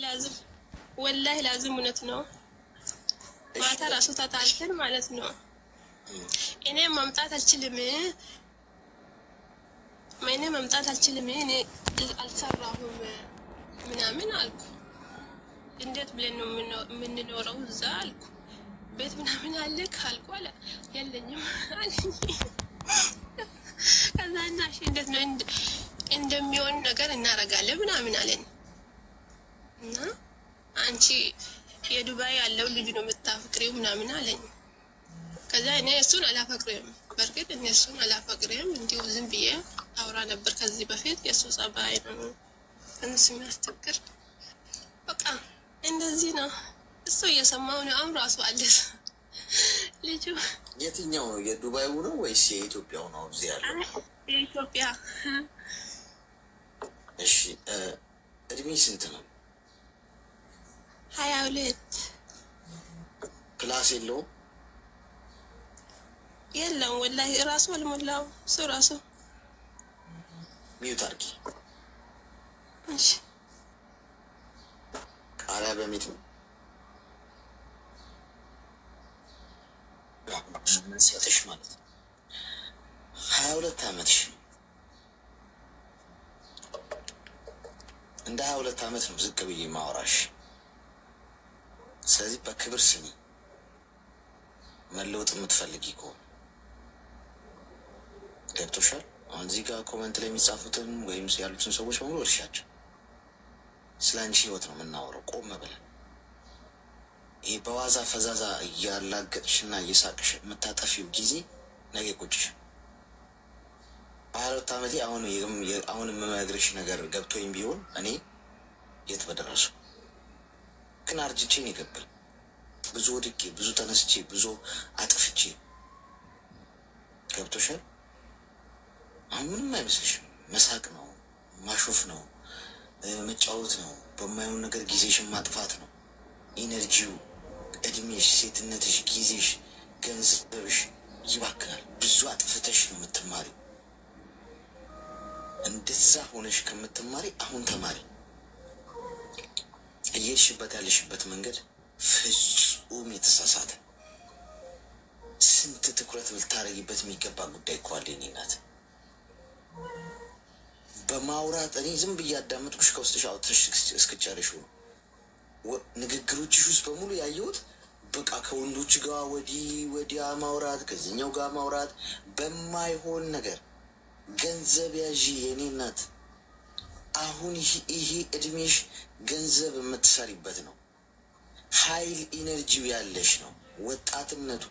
ላዝም ወላሂ ላዝም እውነት ነው። ማታ ራሱ ተጣልተን ማለት ነው። እኔ መምጣት አልችልም፣ እኔ መምጣት አልችልም፣ እኔ አልሰራሁም ምናምን አልኩ። እንዴት ብለን ነው የምንኖረው እዛ አልኩ። ቤት ምናምን አለክ አልኩ። አለ የለኝም አለኝ። ከዛ እና እሺ እንዴት ነው እንደሚሆን ነገር እናረጋለን ምናምን አለን። እና አንቺ የዱባይ ያለው ልጅ ነው የምታፈቅሪው ምናምን አለኝ። ከዛ እኔ እሱን አላፈቅርም፣ በእርግጥ እኔ እሱን አላፈቅርም፣ እንዲሁ ዝም ብዬ አውራ ነበር ከዚህ በፊት። የእሱ ጸባይ ነው ትንሽ የሚያስቸግር። በቃ እንደዚህ ነው። እሱ እየሰማው ነው። አሁን ራሱ አለስ ልጁ። የትኛው ነው? የዱባዩ ነው ወይስ የኢትዮጵያው ነው? እዚህ ያለው የኢትዮጵያ። እሺ እድሜ ስንት ነው? 22 ክላስ የለውም? የለም ወላሂ ራሱ አልሞላው እሱ ራሱ። ሚዩት አድርጊ። እሺ ቃሪያ በሚት ነው ሰጥሽ ማለት ነው። 22 ዓመትሽ እንደ 22 ዓመት ነው ዝቅ ብዬ ማወራሽ። ስለዚህ በክብር ስሚ። መለወጥ የምትፈልጊ ከሆነ ገብቶሻል። አሁን እዚህ ጋር ኮመንት ላይ የሚጻፉትን ወይም ያሉትን ሰዎች በሙሉ እርሻቸው። ስለ አንቺ ህይወት ነው የምናወራው። ቆም ብለን ይሄ በዋዛ ፈዛዛ እያላገጥሽና እየሳቅሽ የምታጠፊው ጊዜ ነገ ቁጭሽ። 22 ዓመቴ አሁን የምመግርሽ ነገር ገብቶኝ ቢሆን እኔ የት በደረሱ። ግን አርጅቼን ይገብል ብዙ ወድቄ ብዙ ተነስቼ ብዙ አጥፍቼ ገብቶሻል። አሁን ምንም አይመስልሽም። መሳቅ ነው፣ ማሾፍ ነው፣ መጫወት ነው፣ በማይሆን ነገር ጊዜሽን ማጥፋት ነው። ኢነርጂው፣ እድሜሽ፣ ሴትነትሽ፣ ጊዜሽ፣ ገንዘብሽ ይባክናል። ብዙ አጥፍተሽ ነው የምትማሪው። እንደዛ ሆነሽ ከምትማሪ አሁን ተማሪ። እየሄድሽበት ያለሽበት መንገድ ፍጹም የተሳሳተ፣ ስንት ትኩረት ልታረጊበት የሚገባ ጉዳይ እኮ አለ። የእኔ እናት በማውራት እኔ ዝም ብዬ አዳመጥኩሽ፣ ከውስጥሽ አውጥተሽ እስክጨርሽ ነው። ንግግሮችሽ ውስጥ በሙሉ ያየሁት በቃ ከወንዶች ጋር ወዲህ ወዲያ ማውራት፣ ከዚህኛው ጋር ማውራት በማይሆን ነገር። ገንዘብ ያዢ የኔ እናት። አሁን ይሄ እድሜሽ ገንዘብ የምትሰሪበት ነው። ኃይል ኢነርጂው ያለሽ ነው። ወጣትነቱ፣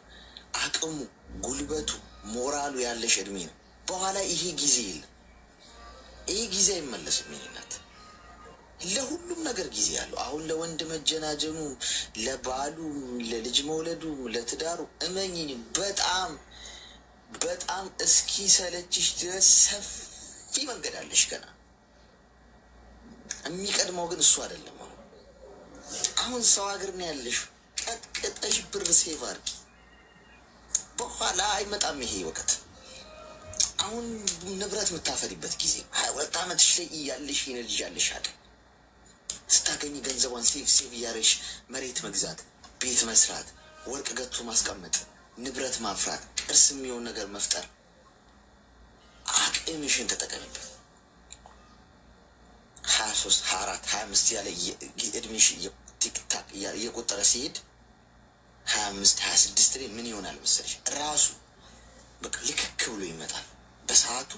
አቅሙ፣ ጉልበቱ፣ ሞራሉ ያለሽ እድሜ ነው። በኋላ ይሄ ጊዜ የለም። ይሄ ጊዜ አይመለስም የኔ እናት። ለሁሉም ነገር ጊዜ ያለው። አሁን ለወንድ መጀናጀኑ፣ ለባሉ፣ ለልጅ መውለዱ፣ ለትዳሩ እመኝኝ በጣም በጣም እስኪ ሰለችሽ ድረስ ሰፊ መንገድ አለሽ ገና። የሚቀድመው ግን እሱ አይደለም። አሁን ሰው ሀገር ነው ያለሽ። ቀጥቅጠሽ ብር ሴቭ አድርጊ። በኋላ አይመጣም ይሄ ወቅት። አሁን ንብረት የምታፈሪበት ጊዜ 22 ዓመትሽ ላይ እያለሽ ኢነርጂ ያለሽ አለ። ስታገኝ ገንዘቧን ሴቭ እያደረግሽ መሬት መግዛት፣ ቤት መስራት፣ ወርቅ ገቶ ማስቀመጥ፣ ንብረት ማፍራት፣ ቅርስ የሚሆን ነገር መፍጠር። አቅምሽን ተጠቀሚበት። 23 24 25 ያለ እድሜሽ ቲክታክ እየቆጠረ ሲሄድ 25 26 ላይ ምን ይሆናል መሰለሽ? ራሱ በቃ ልክክ ብሎ ይመጣል በሰዓቱ።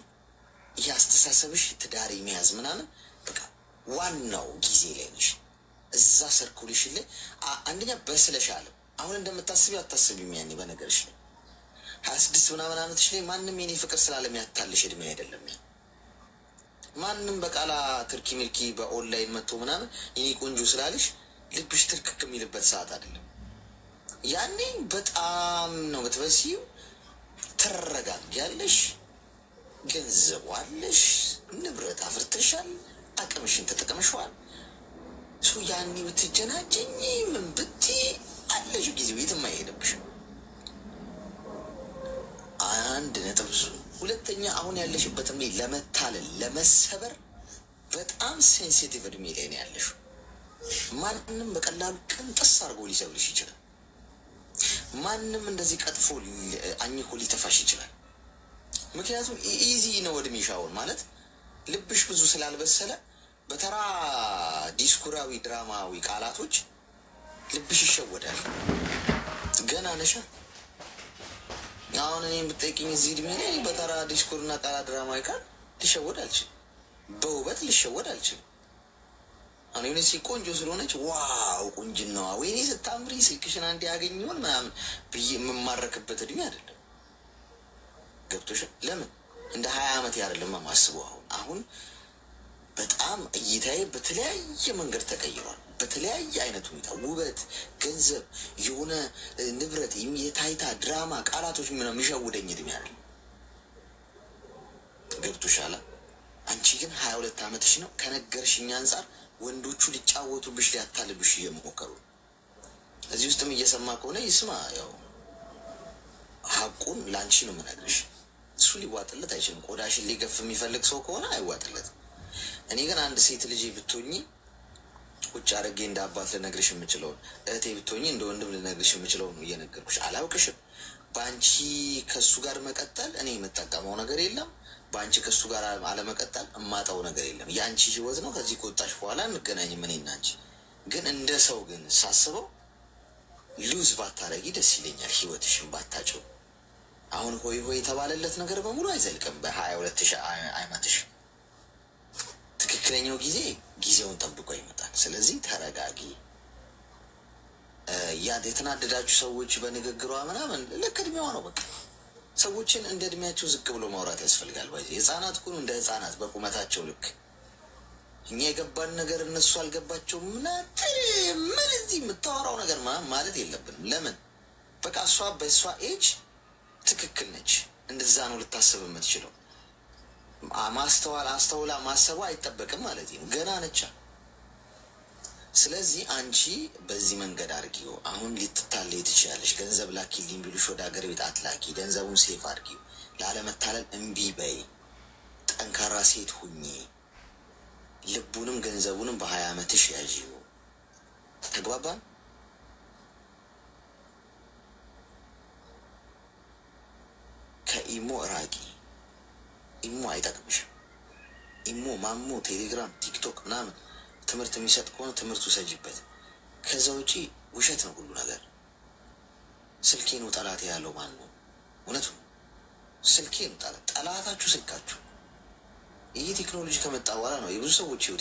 ይህ አስተሳሰብሽ ትዳር የሚያዝ ምናምን በቃ ዋናው ጊዜ ላይ ነሽ። እዛ ሰርኩሌሽን ላይ አንደኛ በስለሻል። አሁን እንደምታስቢ አታስቢም። ያኔ በነገርሽ ላይ 26 ምናምን ዓመትሽ ላይ ማንም የኔ ፍቅር ስላለም ያታልሽ እድሜ አይደለም። ማንም በቃላ ትርኪ ሚልኪ በኦንላይን መጥቶ ምናምን የኔ ቆንጆ ስላለሽ ልብሽ ትርክክ የሚልበት ሰዓት አይደለም። ያኔ በጣም ነው በትበሲው ትረጋጊያለሽ። ገንዘቡ አለሽ፣ ንብረት አፍርተሻል፣ አቅምሽን ተጠቅመሽዋል። ያኔ ብትጀናጀኝ ምን ብትይ አለሽ ጊዜው የትም አይሄድብሽም። 1.2 ሁለተኛ አሁን ያለሽበትም ላይ ለመታለል ለመሰበር በጣም ሴንሲቲቭ እድሜ ላይ ነው ያለሽው። ማንም በቀላሉ ቅንጥስ አድርጎ ሊሰብርሽ ይችላል። ማንም እንደዚህ ቀጥፎ አኝኮ ሊተፋሽ ይችላል። ምክንያቱም ኢዚ ነው እድሜሻውን ማለት ልብሽ ብዙ ስላልበሰለ በተራ ዲስኩራዊ ድራማዊ ቃላቶች ልብሽ ይሸወዳል። ገና ነሻ። አሁን እኔ የምትጠይቅኝ እዚህ እድሜ ላይ በተራ ዲስኩርና ቃላት ድራማዊ ቃል ልሸወድ አልችልም። በውበት ልሸወድ አልችልም። አሁን የሆነ ሴት ቆንጆ ስለሆነች ዋው ቁንጅናዋ ወይኔ ስታምሪ ስልክሽን አንዴ ያገኘውን ምናምን ብዬ የምማረክበት እድሜ አይደለም። ገብቶሻል? ለምን እንደ 20 ዓመት አይደለም ማስበው። አሁን በጣም እይታዬ በተለያየ መንገድ ተቀይሯል። በተለያየ አይነት ሁኔታ ውበት፣ ገንዘብ፣ የሆነ ንብረት፣ የታይታ ድራማ ቃላቶች ምናምን የሚሸውደኝ እድሜ አይደለም። ገብቶሻል? አንቺ ግን 22 ዓመትሽ ነው። ከነገርሽኝ አንጻር ወንዶቹ ሊጫወቱብሽ ሊያታልሉሽ እየሞከሩ እዚህ ውስጥም እየሰማ ከሆነ ይስማ። ያው ሀቁን ለአንቺ ነው የምነግርሽ። እሱ ሊዋጥለት አይችልም። ቆዳሽን ሊገፍ የሚፈልግ ሰው ከሆነ አይዋጥለትም። እኔ ግን አንድ ሴት ልጅ ብትሆኚ ቁጭ አድርጌ እንደ አባት ልነግርሽ የምችለውን፣ እህቴ ብትሆኚ እንደ ወንድም ልነግርሽ የምችለውን ነው እየነገርኩሽ። አላውቅሽም። በአንቺ ከሱ ጋር መቀጠል እኔ የምጠቀመው ነገር የለም። በአንቺ ከሱ ጋር አለመቀጠል እማጣው ነገር የለም። የአንቺ ህይወት ነው። ከዚህ ከወጣሽ በኋላ እንገናኝም እኔና አንቺ። ግን እንደ ሰው ግን ሳስበው ሉዝ ባታረጊ ደስ ይለኛል። ህይወትሽን ባታጭው። አሁን ሆይ ሆይ የተባለለት ነገር በሙሉ አይዘልቅም። በ22 ዓመትሽ ትክክለኛው ጊዜ ጊዜውን ጠብቆ ይመጣል። ስለዚህ ተረጋጊ። ያ የተናደዳችሁ ሰዎች በንግግሯ ምናምን ልክ እድሜዋ ነው። በቃ ሰዎችን እንደ እድሜያቸው ዝቅ ብሎ ማውራት ያስፈልጋል። ህጻናት ሁኑ እንደ ህጻናት በቁመታቸው ልክ። እኛ የገባን ነገር እነሱ አልገባቸውም። ምን እዚህ የምታወራው ነገር ማለት የለብንም። ለምን በቃ እሷ በእሷ ኤጅ ትክክል ነች። እንደዛ ነው ልታስብ የምትችለው። አስተውላ ማሰቡ አይጠበቅም ማለት ነው። ገና ነቻ። ስለዚህ አንቺ በዚህ መንገድ አድርጊው። አሁን ልትታለይ ትችላለሽ። ገንዘብ ላኪልኝ ቢሉሽ ወደ ሀገር ቤት አትላኪ። ገንዘቡን ሴፍ አድርጊው። ላለመታለል እምቢ በይ። ጠንካራ ሴት ሁኚ። ልቡንም ገንዘቡንም በ20 ዓመትሽ ያዥው። ተግባባን? ከኢሞ ራቂ። ኢሞ አይጠቅምሽም። ኢሞ፣ ማሞ፣ ቴሌግራም፣ ቲክቶክ ምናምን ትምህርት የሚሰጥ ከሆነ ትምህርቱ ሰጅበት። ከዛ ውጪ ውሸት ነው ሁሉ ነገር። ስልኬ ነው ጠላቴ ያለው ማን ነው? እውነቱ ስልኬ ነው ጠላታችሁ፣ ስልካችሁ። ይህ ቴክኖሎጂ ከመጣ በኋላ ነው የብዙ ሰዎች